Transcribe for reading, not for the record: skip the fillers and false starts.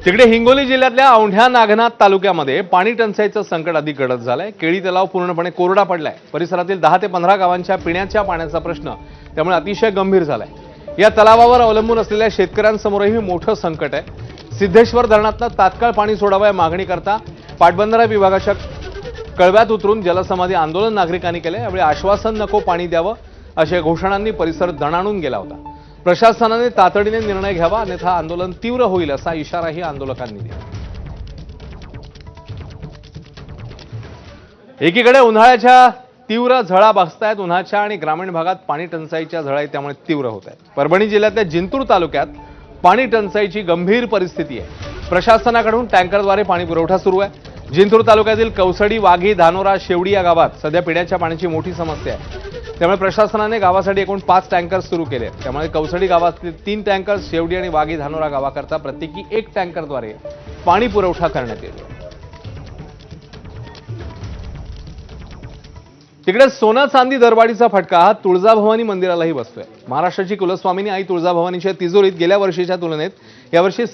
तिकडे हिंगोली जिल्ह्यातल्या औंढा नागनाथ तालुक्यामध्ये पाणी टंचाईचं संकट अधिक गडद झालंय। केळी तलाव पूर्णपणे कोरडा पडलाय। परिसरातील 10 ते 15 गावांच्या पिण्याच्या पाण्याचा प्रश्न त्यामुळे अतिशय गंभीर झालाय। या तलावावर अवलंबून असलेल्या शेतकऱ्यांसमोरही मोठं संकट आहे। सिद्धेश्वर धरणातनं तात्काळ पाणी सोडावं या मागणी करता पाटबंधारा विभागाच्या कळव्यात उतरून जलसमाधी आंदोलन नागरिकांनी केले। यावेळी आश्वासन नको पाणी द्यावं अशा घोषणांनी परिसर दणाणून गेला होता। प्रशासनाने तातडीने निर्णय घ्यावा अन्यथा आंदोलन तीव्र होईल असा इशाराही आंदोलकांनी दिला। एकीकडे उन्हाळ्याच्या तीव्र झळा बसतायत। उन्हाच्या आणि ग्रामीण भागात पाणी टंचाईच्या झळा त्यामुळे तीव्र होत आहेत। परभणी जिल्ह्यातल्या जिंतूर तालुक्यात पाणी टंचाईची गंभीर परिस्थिती आहे। प्रशासनाकडून टँकरद्वारे पाणी पुरवठा सुरू आहे। जिंतूर तालुक्यातील कौसडी, वाघी, धानोरा, शेवडी या गावात सध्या पिण्याच्या पाण्याची मोठी समस्या आहे। त्यामुळे प्रशासनाने गावासाठी एकूण 5 टँकर सुरू केले। त्यामुळे कौसडी गावातील 3 टँकर, शेवडी आणि वाघी धानोरा गावाकरता प्रत्येकी 1 टँकरद्वारे पाणी पुरवठा करण्यात येईल। तिकडे सोनं चांदी दरवाढीचा फटका हा तुळजाभवानी मंदिरालाही बसतोय। महाराष्ट्राची कुलस्वामिनी आई तुळजाभवानीच्या तिजोरीत गेल्या वर्षीच्या तुलनेत यावर्षी